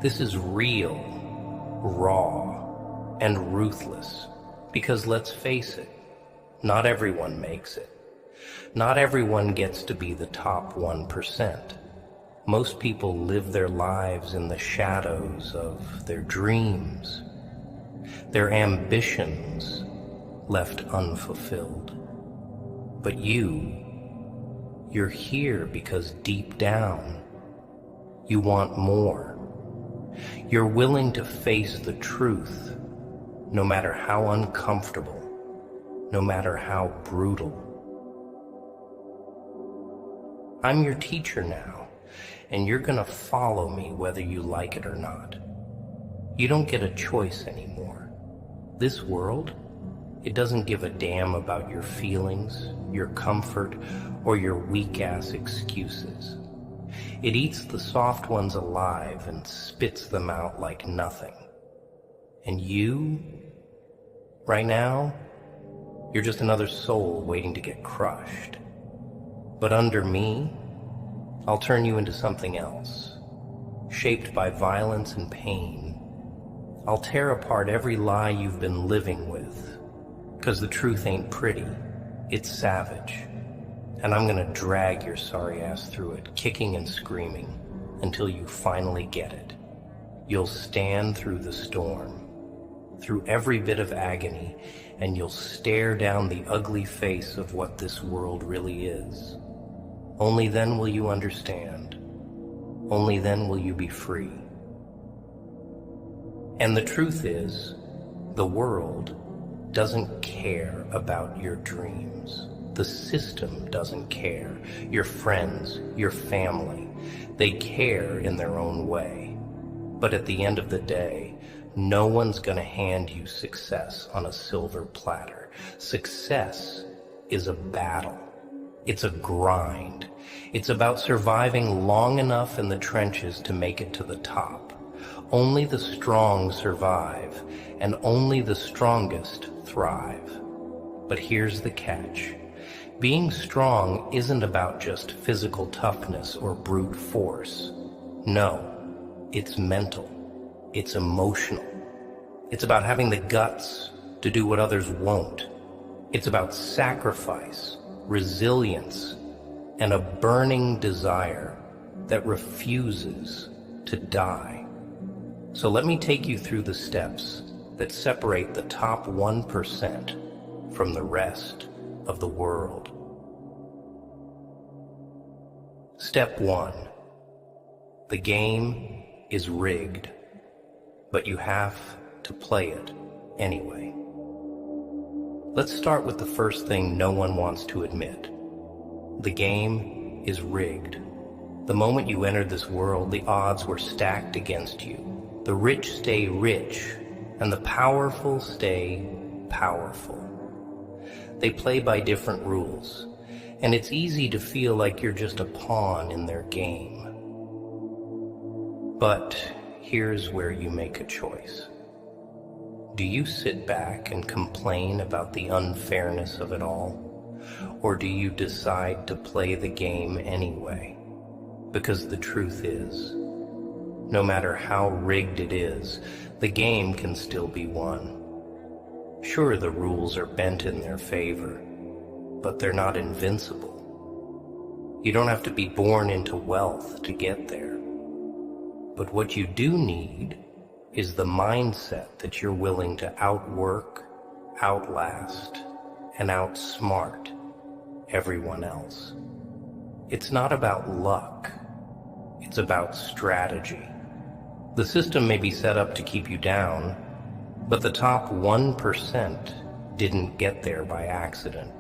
This is real, raw, and ruthless. Because let's face it, not everyone makes it. Not everyone gets to be the top 1%. Most people live their lives in the shadows of their dreams, their ambitions left unfulfilled. But you're here because deep down, you want more. You're willing to face the truth, no matter how uncomfortable, no matter how brutal. I'm your teacher now, and you're gonna follow me whether you like it or not. You don't get a choice anymore. This world, it doesn't give a damn about your feelings, your comfort, or your weak-ass excuses. It eats the soft ones alive and spits them out like nothing. And you, right now, you're just another soul waiting to get crushed. But under me, I'll turn you into something else, shaped by violence and pain. I'll tear apart every lie you've been living with, 'cause the truth ain't pretty, it's savage. And I'm gonna drag your sorry ass through it, kicking and screaming, until you finally get it. You'll stand through the storm, through every bit of agony, and you'll stare down the ugly face of what this world really is. Only then will you understand. Only then will you be free. And the truth is, the world doesn't care about your dreams. The system doesn't care. Your friends, your family, they care in their own way. But at the end of the day, no one's gonna hand you success on a silver platter. Success is a battle. It's a grind. It's about surviving long enough in the trenches to make it to the top. Only the strong survive, and only the strongest thrive. But here's the catch. Being strong isn't about just physical toughness or brute force. No, it's mental. It's emotional. It's about having the guts to do what others won't. It's about sacrifice, resilience, and a burning desire that refuses to die. So let me take you through the steps that separate the top 1% from the rest of the world. Step 1. The game is rigged, but you have to play it anyway. Let's start with the first thing no one wants to admit. The game is rigged. The moment you entered this world, the odds were stacked against you. The rich stay rich, and the powerful stay powerful. They play by different rules, and it's easy to feel like you're just a pawn in their game. But here's where you make a choice. Do you sit back and complain about the unfairness of it all? Or do you decide to play the game anyway? Because the truth is, no matter how rigged it is, the game can still be won. Sure, the rules are bent in their favor, but they're not invincible. You don't have to be born into wealth to get there. But what you do need is the mindset that you're willing to outwork, outlast, and outsmart everyone else. It's not about luck. It's about strategy. The system may be set up to keep you down, but the top 1% didn't get there by accident.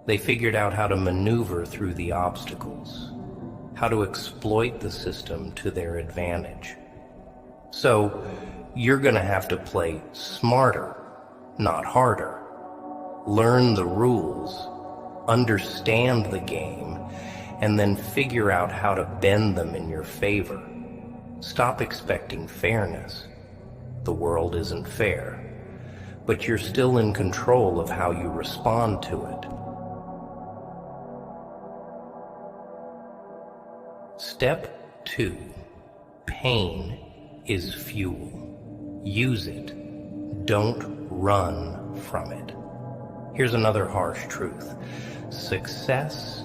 They figured out how to maneuver through the obstacles, how to exploit the system to their advantage. So you're gonna have to play smarter, not harder. Learn the rules, understand the game, and then figure out how to bend them in your favor. Stop expecting fairness. The world isn't fair, but you're still in control of how you respond to it. Step 2. Pain is fuel. Use it. Don't run from it. Here's another harsh truth. Success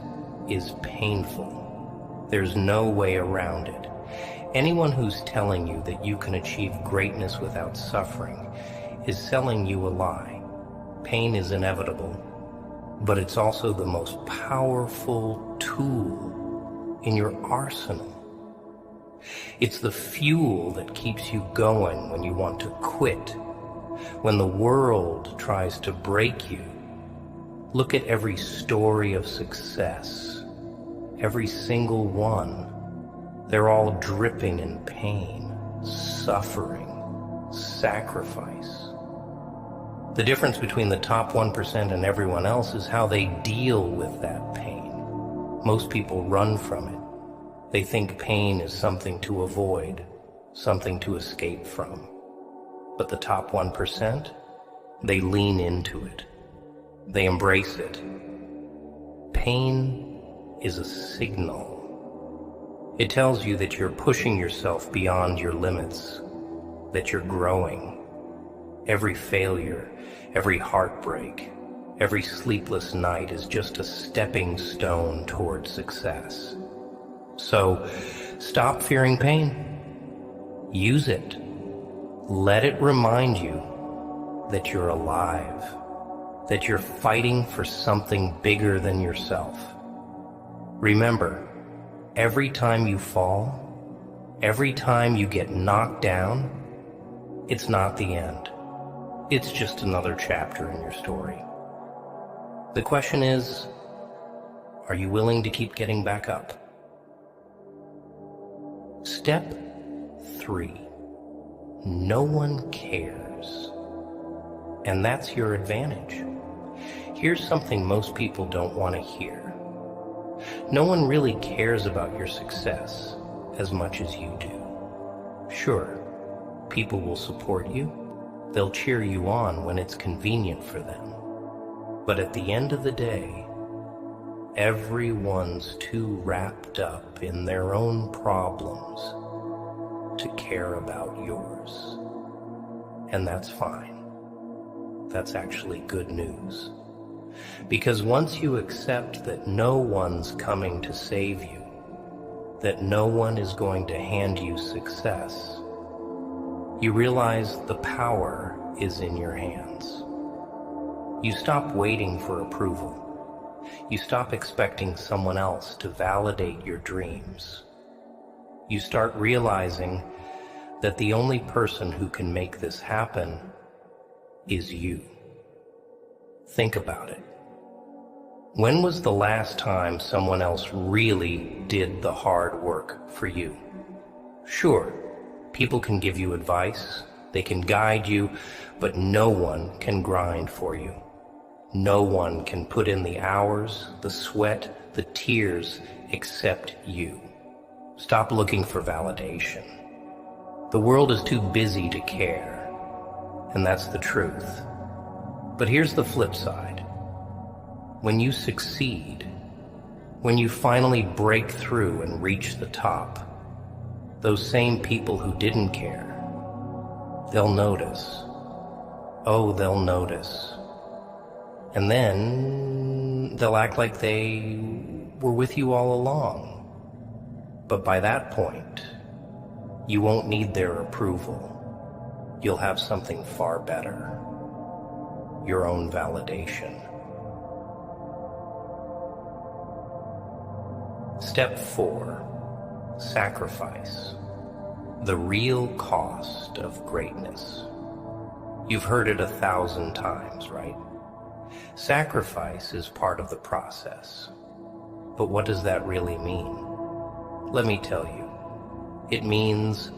is painful. There's no way around it. Anyone who's telling you that you can achieve greatness without suffering is selling you a lie. Pain is inevitable, but it's also the most powerful tool in your arsenal. It's the fuel that keeps you going when you want to quit, when the world tries to break you. Look at every story of success, every single one. They're all dripping in pain, suffering, sacrifice. The difference between the top 1% and everyone else is how they deal with that pain. Most people run from it. They think pain is something to avoid, something to escape from. But the top 1%, they lean into it. They embrace it. Pain is a signal. It tells you that you're pushing yourself beyond your limits, that you're growing. Every failure, every heartbreak, every sleepless night is just a stepping stone toward success. So, stop fearing pain. Use it. Let it remind you that you're alive, that you're fighting for something bigger than yourself. Remember, every time you fall, every time you get knocked down, it's not the end. It's just another chapter in your story. The question is, are you willing to keep getting back up? Step 3. No one cares. And that's your advantage. Here's something most people don't want to hear. No one really cares about your success as much as you do. Sure, people will support you. They'll cheer you on when it's convenient for them. But at the end of the day, everyone's too wrapped up in their own problems to care about yours. And that's fine. That's actually good news. Because once you accept that no one's coming to save you, that no one is going to hand you success, you realize the power is in your hands. You stop waiting for approval. You stop expecting someone else to validate your dreams. You start realizing that the only person who can make this happen is you. Think about it. When was the last time someone else really did the hard work for you? Sure, people can give you advice, they can guide you, but no one can grind for you. No one can put in the hours, the sweat, the tears, except you. Stop looking for validation. The world is too busy to care, and that's the truth. But here's the flip side. When you succeed, when you finally break through and reach the top, those same people who didn't care, they'll notice. Oh, they'll notice. And then they'll act like they were with you all along. But by that point, you won't need their approval. You'll have something far better. Your own validation. Step 4. Sacrifice. The real cost of greatness. You've heard it 1,000 times, right? Sacrifice is part of the process. But what does that really mean? Let me tell you. It means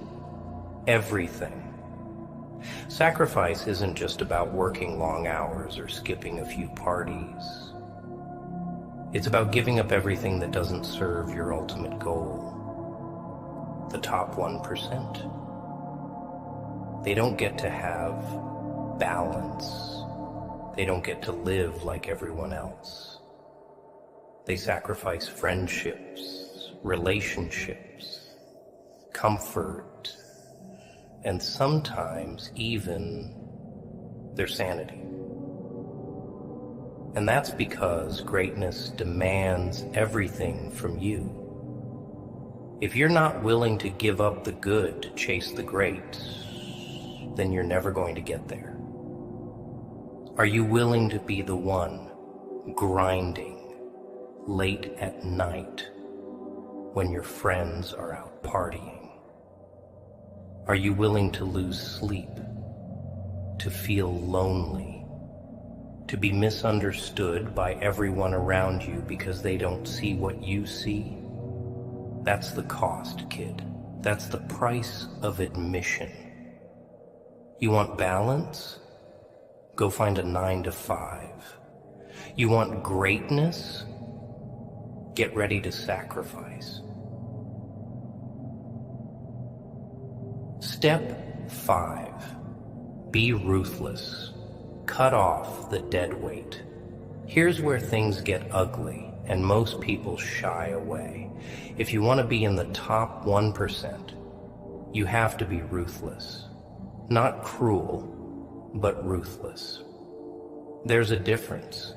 everything. Sacrifice isn't just about working long hours or skipping a few parties. It's about giving up everything that doesn't serve your ultimate goal. The top 1%. They don't get to have balance. They don't get to live like everyone else. They sacrifice friendships, relationships, comfort, and sometimes even their sanity. And that's because greatness demands everything from you. If you're not willing to give up the good to chase the great, then you're never going to get there. Are you willing to be the one grinding late at night when your friends are out partying? Are you willing to lose sleep, to feel lonely, to be misunderstood by everyone around you because they don't see what you see? That's the cost, kid. That's the price of admission. You want balance? Go find a 9 to 5. You want greatness? Get ready to sacrifice. Step 5. Be ruthless. Cut off the dead weight. Here's where things get ugly, and most people shy away. If you want to be in the top 1%, you have to be ruthless. Not cruel, but ruthless. There's a difference.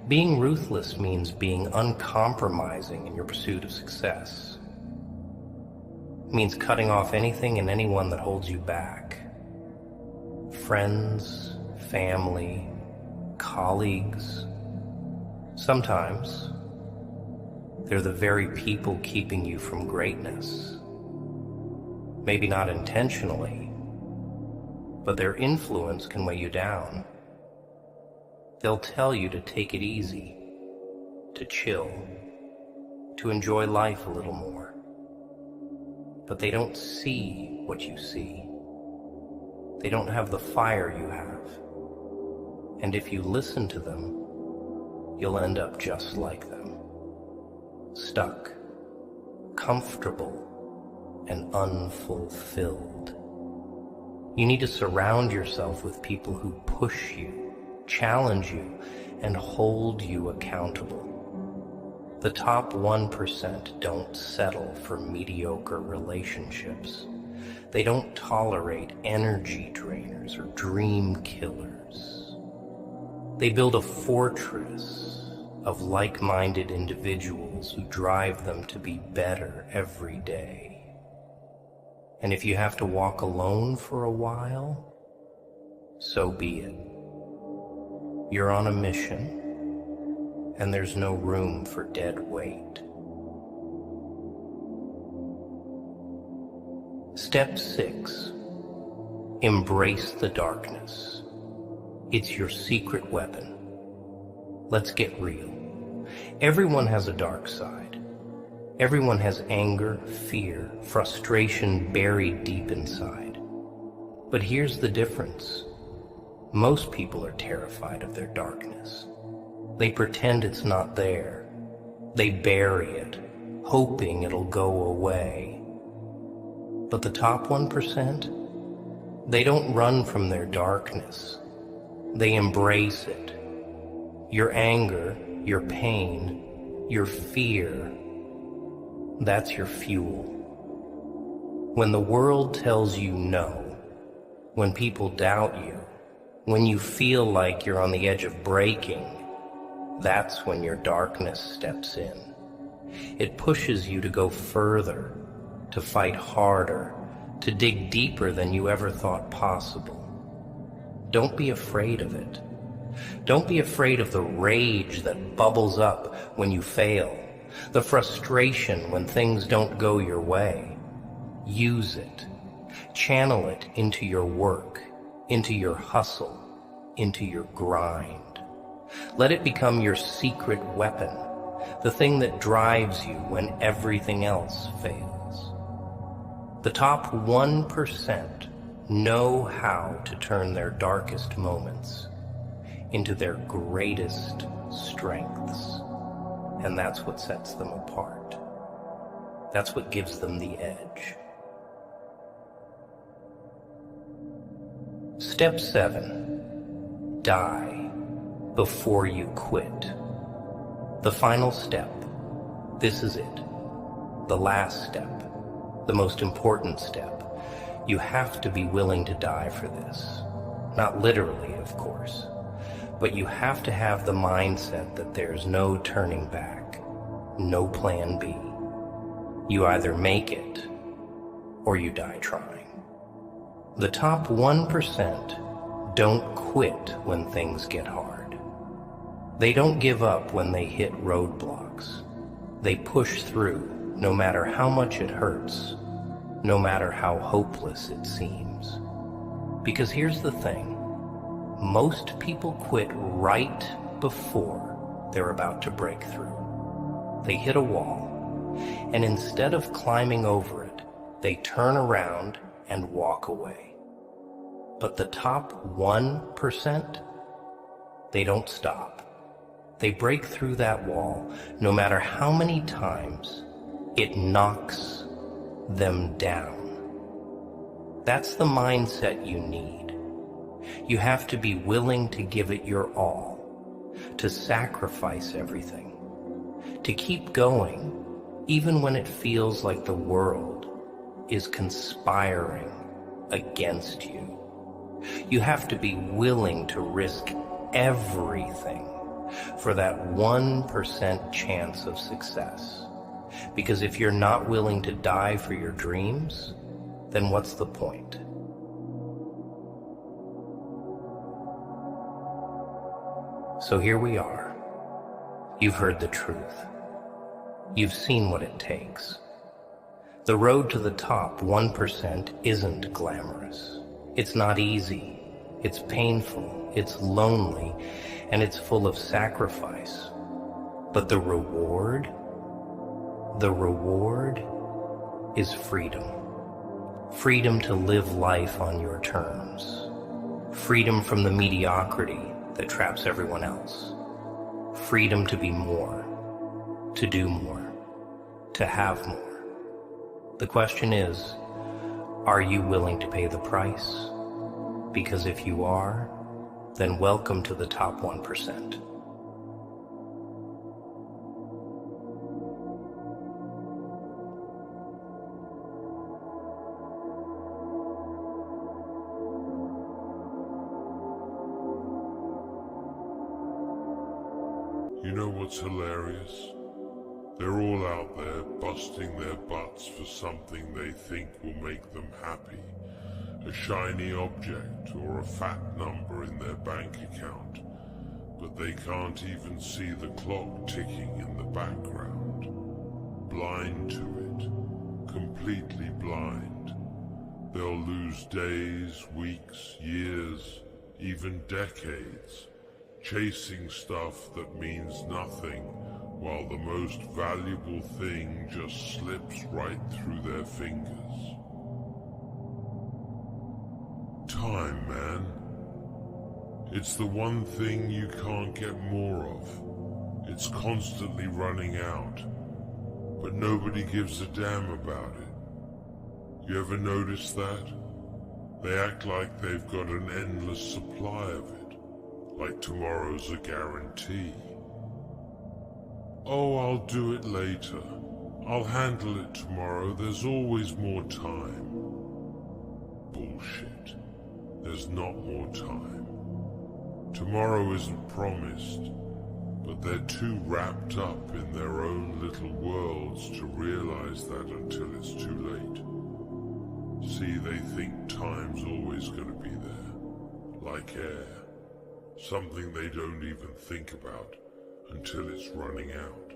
Being ruthless means being uncompromising in your pursuit of success. It means cutting off anything and anyone that holds you back. Friends, family, colleagues. Sometimes they're the very people keeping you from greatness. Maybe not intentionally, but their influence can weigh you down. They'll tell you to take it easy, to chill, to enjoy life a little more. But they don't see what you see. They don't have the fire you have. And if you listen to them, you'll end up just like them. Stuck, comfortable, and unfulfilled. You need to surround yourself with people who push you, challenge you, and hold you accountable. The top 1% don't settle for mediocre relationships. They don't tolerate energy drainers or dream killers. They build a fortress of like-minded individuals who drive them to be better every day. And if you have to walk alone for a while, so be it. You're on a mission, and there's no room for dead weight. Step 6. Embrace the darkness. It's your secret weapon. Let's get real. Everyone has a dark side. Everyone has anger, fear, frustration buried deep inside. But here's the difference. Most people are terrified of their darkness. They pretend it's not there. They bury it, hoping it'll go away. But the top 1%, they don't run from their darkness. They embrace it. Your anger, your pain, your fear, that's your fuel. When the world tells you no, when people doubt you, when you feel like you're on the edge of breaking, that's when your darkness steps in. It pushes you to go further, to fight harder, to dig deeper than you ever thought possible. Don't be afraid of it. Don't be afraid of the rage that bubbles up when you fail, the frustration when things don't go your way. Use it. Channel it into your work, into your hustle, into your grind. Let it become your secret weapon, the thing that drives you when everything else fails. The top 1% know how to turn their darkest moments into their greatest strengths. And that's what sets them apart. That's what gives them the edge. Step 7. Die before you quit. The final step. This is it. The last step. The most important step. You have to be willing to die for this. Not literally, of course, but you have to have the mindset that there's no turning back, no plan B. You either make it or you die trying. The top 1% don't quit when things get hard. They don't give up when they hit roadblocks. They push through, no matter how much it hurts, no matter how hopeless it seems. Because here's the thing, most people quit right before they're about to break through. They hit a wall, and instead of climbing over it, they turn around and walk away. But the top 1%, they don't stop. They break through that wall, no matter how many times it knocks them down. That's the mindset you need. You have to be willing to give it your all, to sacrifice everything, to keep going, even when it feels like the world is conspiring against you. You have to be willing to risk everything for that 1% chance of success. Because if you're not willing to die for your dreams, then what's the point? So here we are. You've heard the truth. You've seen what it takes. The road to the top 1% isn't glamorous. It's not easy. It's painful. It's lonely. And it's full of sacrifice. But the reward is freedom. Freedom to live life on your terms. Freedom from the mediocrity that traps everyone else. Freedom to be more, to do more, to have more. The question is, are you willing to pay the price? Because if you are, then welcome to the top 1%. You know what's hilarious? They're all out there busting their butts for something they think will make them happy. A shiny object or a fat number in their bank account. But they can't even see the clock ticking in the background. Blind to it. Completely blind. They'll lose days, weeks, years, even decades, chasing stuff that means nothing, while the most valuable thing just slips right through their fingers. Time, man. It's the one thing you can't get more of. It's constantly running out, but nobody gives a damn about it. You ever notice that? They act like they've got an endless supply of it, like tomorrow's a guarantee. Oh, I'll do it later. I'll handle it tomorrow. There's always more time. Bullshit. There's not more time. Tomorrow isn't promised, but they're too wrapped up in their own little worlds to realize that until it's too late. See, they think time's always going to be there, like air. Something they don't even think about until it's running out.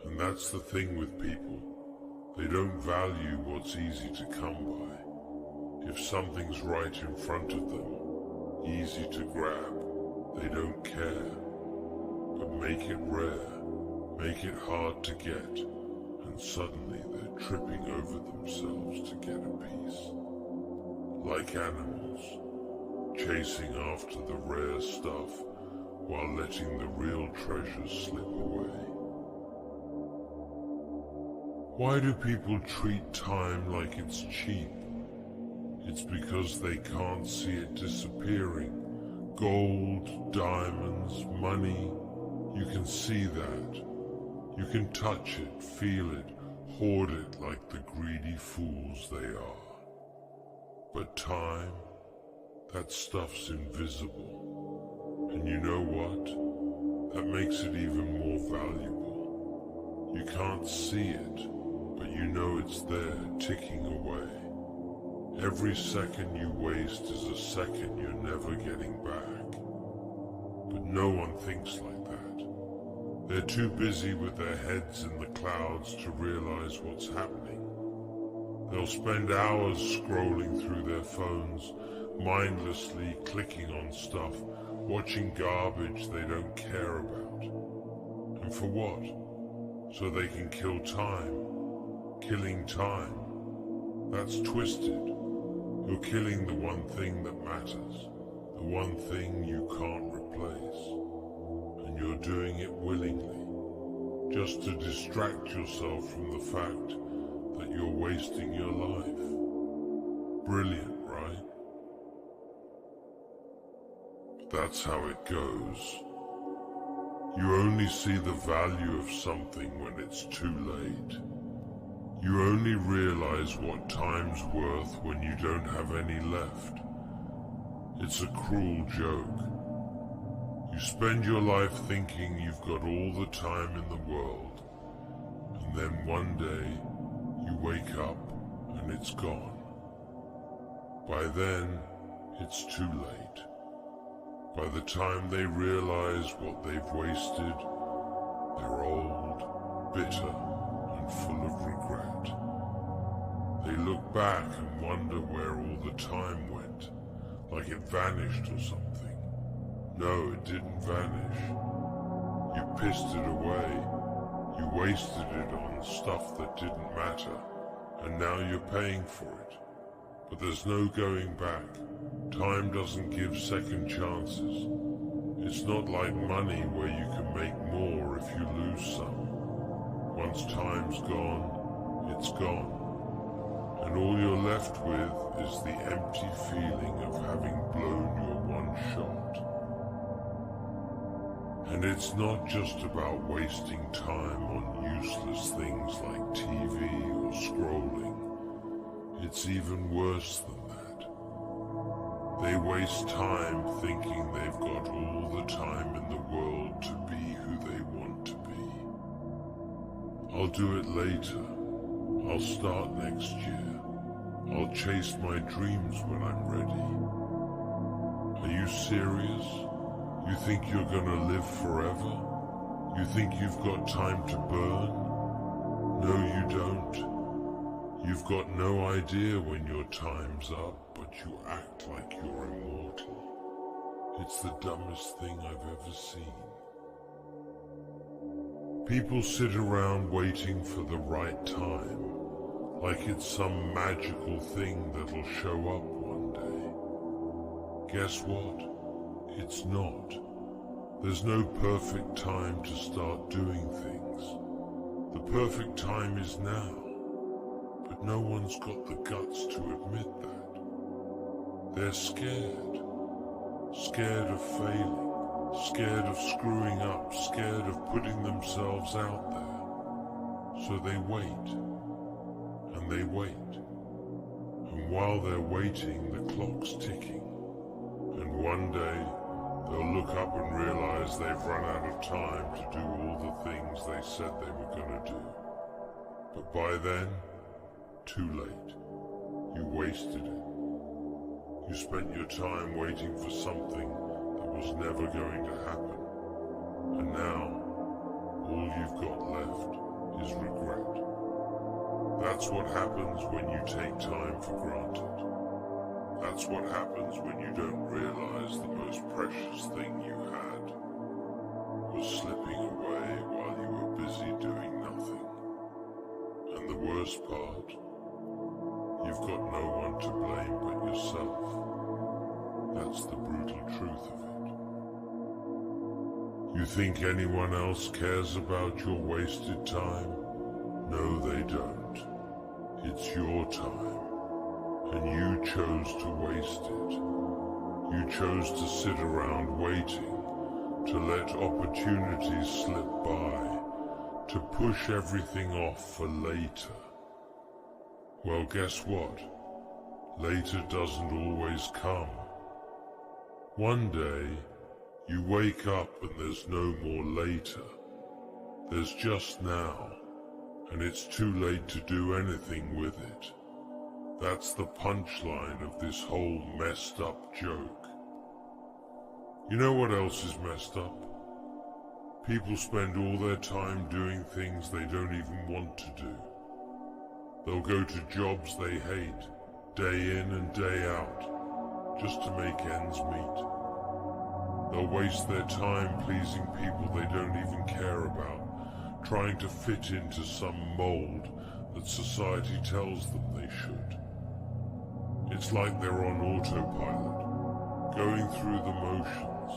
And that's the thing with people. They don't value what's easy to come by. If something's right in front of them, easy to grab, they don't care. But make it rare, make it hard to get, and suddenly they're tripping over themselves to get a piece. Like animals, chasing after the rare stuff while letting the real treasures slip away. Why do people treat time like it's cheap? It's because they can't see it disappearing. Gold, diamonds, money, you can see that. You can touch it, feel it, hoard it like the greedy fools they are. But time, that stuff's invisible. And you know what? That makes it even more valuable. You can't see it, but you know it's there, ticking away. Every second you waste is a second you're never getting back. But no one thinks like that. They're too busy with their heads in the clouds to realize what's happening. They'll spend hours scrolling through their phones, mindlessly clicking on stuff, watching garbage they don't care about. And for what? So they can kill time. Killing time. That's twisted. You're killing the one thing that matters, the one thing you can't replace. And you're doing it willingly, just to distract yourself from the fact that you're wasting your life. Brilliant, right? That's how it goes. You only see the value of something when it's too late. You only realize what time's worth when you don't have any left. It's a cruel joke. You spend your life thinking you've got all the time in the world, and then one day you wake up and it's gone. By then, it's too late. By the time they realize what they've wasted, they're old, bitter, and full of regret. They look back and wonder where all the time went, like it vanished or something. No, it didn't vanish. You pissed it away. You wasted it on stuff that didn't matter, and now you're paying for it. But there's no going back. Time doesn't give second chances. It's not like money where you can make more if you lose some. Once time's gone, it's gone. And all you're left with is the empty feeling of having blown your one shot. And it's not just about wasting time on useless things like TV or scrolling. It's even worse than that. They waste time thinking they've got all the time in the world to be who they want to be. I'll do it later. I'll start next year. I'll chase my dreams when I'm ready. Are you serious? You think you're gonna live forever? You think you've got time to burn? No, you don't. You've got no idea when your time's up, but you act like you're immortal. It's the dumbest thing I've ever seen. People sit around waiting for the right time, like it's some magical thing that'll show up one day. Guess what? It's not. There's no perfect time to start doing things. The perfect time is now. But no one's got the guts to admit that. They're scared. Scared of failing. Scared of screwing up. Scared of putting themselves out there. So they wait. And they wait. And while they're waiting, the clock's ticking. And one day, they'll look up and realize they've run out of time to do all the things they said they were going to do. But by then, too late. You wasted it. You spent your time waiting for something that was never going to happen. And now, all you've got left is regret. That's what happens when you take time for granted. That's what happens when you don't realize the most precious thing you had was slipping away while you were busy doing nothing. And the worst part, you've got no one to blame but yourself. That's the brutal truth of it. You think anyone else cares about your wasted time? No, they don't. It's your time. And you chose to waste it. You chose to sit around waiting, to let opportunities slip by, to push everything off for later. Well, guess what? later doesn't always come. One day, you wake up and there's no more later. There's just now, and it's too late to do anything with it. That's the punchline of this whole messed up joke. You know what else is messed up? People spend all their time doing things they don't even want to do. They'll go to jobs they hate, day in and day out, just to make ends meet. They'll waste their time pleasing people they don't even care about, trying to fit into some mold that society tells them they should. It's like they're on autopilot, going through the motions,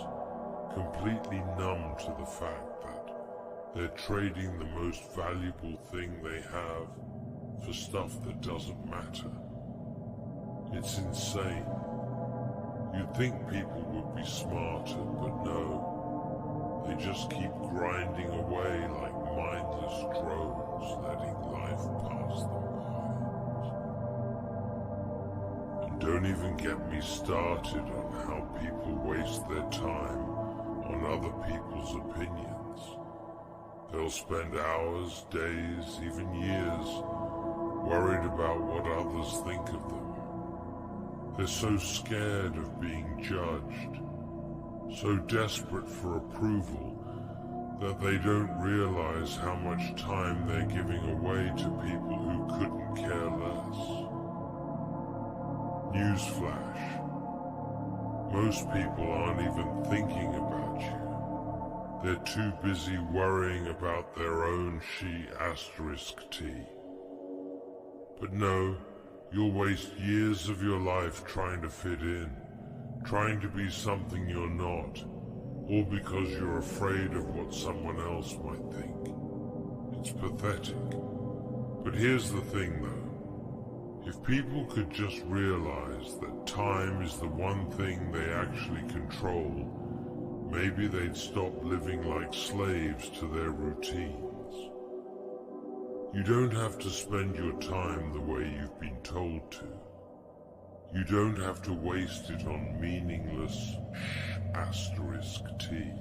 completely numb to the fact that they're trading the most valuable thing they have for stuff that doesn't matter. It's insane. You'd think people would be smarter, but no. They just keep grinding away like mindless drones, letting life pass them by. And don't even get me started on how people waste their time on other people's opinions. They'll spend hours, days, even years worried about what others think of them. They're so scared of being judged, so desperate for approval, that they don't realize how much time they're giving away to people who couldn't care less. Newsflash. Most people aren't even thinking about you. They're too busy worrying about their own she*T. But no, you'll waste years of your life trying to fit in, trying to be something you're not, all because you're afraid of what someone else might think. It's pathetic. But here's the thing though. If people could just realize that time is the one thing they actually control, maybe they'd stop living like slaves to their routines. You don't have to spend your time the way you've been told to. You don't have to waste it on meaningless *T.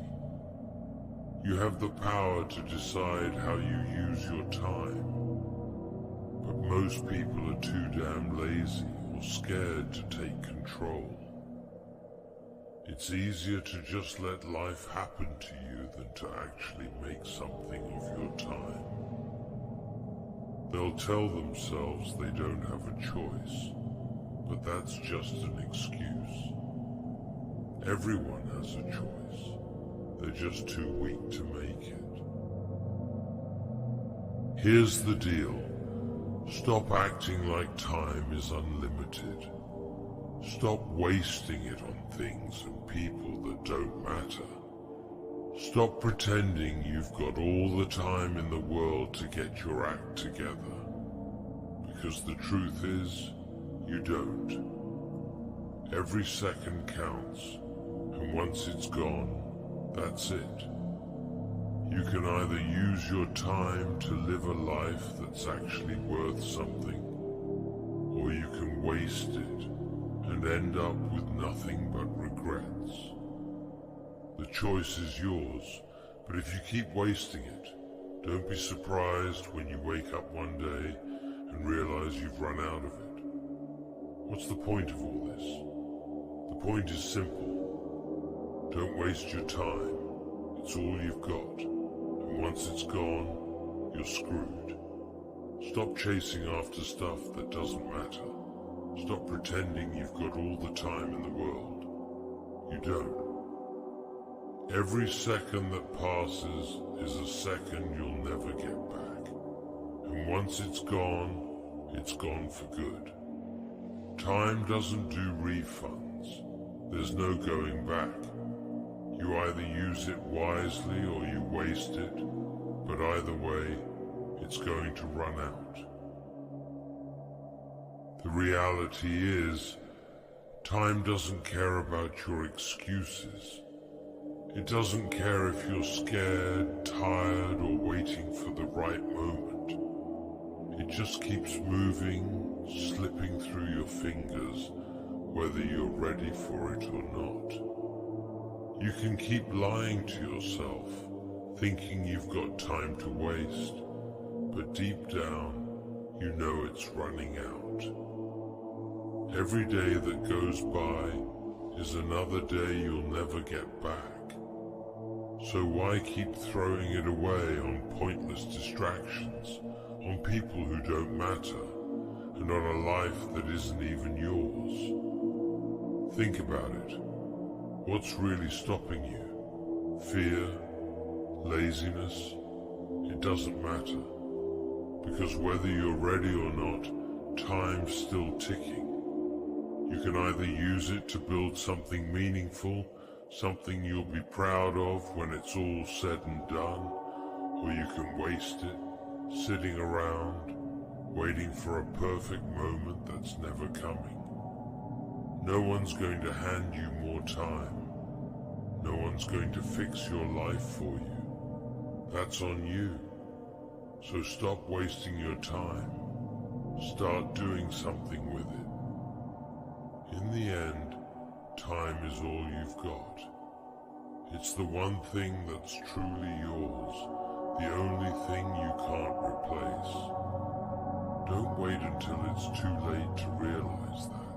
You have the power to decide how you use your time. But most people are too damn lazy or scared to take control. It's easier to just let life happen to you than to actually make something of your time. They'll tell themselves they don't have a choice, but that's just an excuse. Everyone has a choice. They're just too weak to make it. Here's the deal. Stop acting like time is unlimited. Stop wasting it on things and people that don't matter. Stop pretending you've got all the time in the world to get your act together. Because the truth is, you don't. Every second counts, and once it's gone, that's it. You can either use your time to live a life that's actually worth something, or you can waste it and end up with nothing but regrets. The choice is yours, but if you keep wasting it, don't be surprised when you wake up one day and realize you've run out of it. What's the point of all this? The point is simple. Don't waste your time. It's all you've got, and once it's gone, you're screwed. Stop chasing after stuff that doesn't matter. Stop pretending you've got all the time in the world. You don't. Every second that passes is a second you'll never get back. And once it's gone for good. Time doesn't do refunds. There's no going back. You either use it wisely or you waste it, but either way, it's going to run out. The reality is, time doesn't care about your excuses. It doesn't care if you're scared, tired, or waiting for the right moment. It just keeps moving, slipping through your fingers whether you're ready for it or not. You can keep lying to yourself, thinking you've got time to waste, but deep down, you know it's running out. Every day that goes by is another day you'll never get back. So why keep throwing it away on pointless distractions, on people who don't matter, and on a life that isn't even yours? Think about it. What's really stopping you? Fear? Laziness? It doesn't matter. Because whether you're ready or not, time's still ticking. You can either use it to build something meaningful, something you'll be proud of when it's all said and done, or you can waste it, sitting around, waiting for a perfect moment that's never coming. No one's going to hand you more time. No one's going to fix your life for you. That's on you. So stop wasting your time. Start doing something with it. In the end, time is all you've got. It's the one thing that's truly yours, the only thing you can't replace. Don't wait until it's too late to realize that.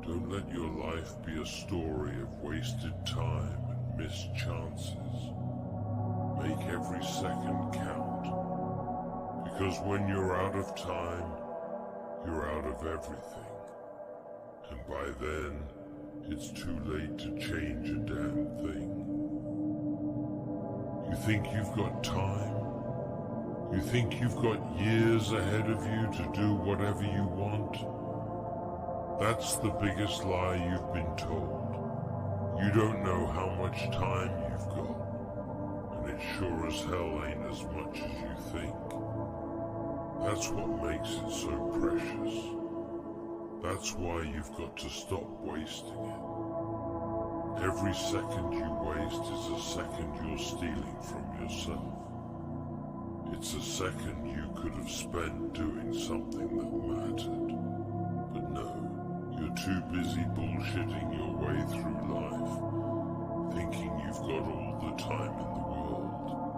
Don't let your life be a story of wasted time and missed chances. Make every second count. Because when you're out of time, you're out of everything. And by then, it's too late to change a damn thing. You think you've got time? You think you've got years ahead of you to do whatever you want? That's the biggest lie you've been told. You don't know how much time you've got, and it sure as hell ain't as much as you think. That's what makes it so precious. That's why you've got to stop wasting it. Every second you waste is a second you're stealing from yourself. It's a second you could have spent doing something that mattered. But no, you're too busy bullshitting your way through life, thinking you've got all the time in the world.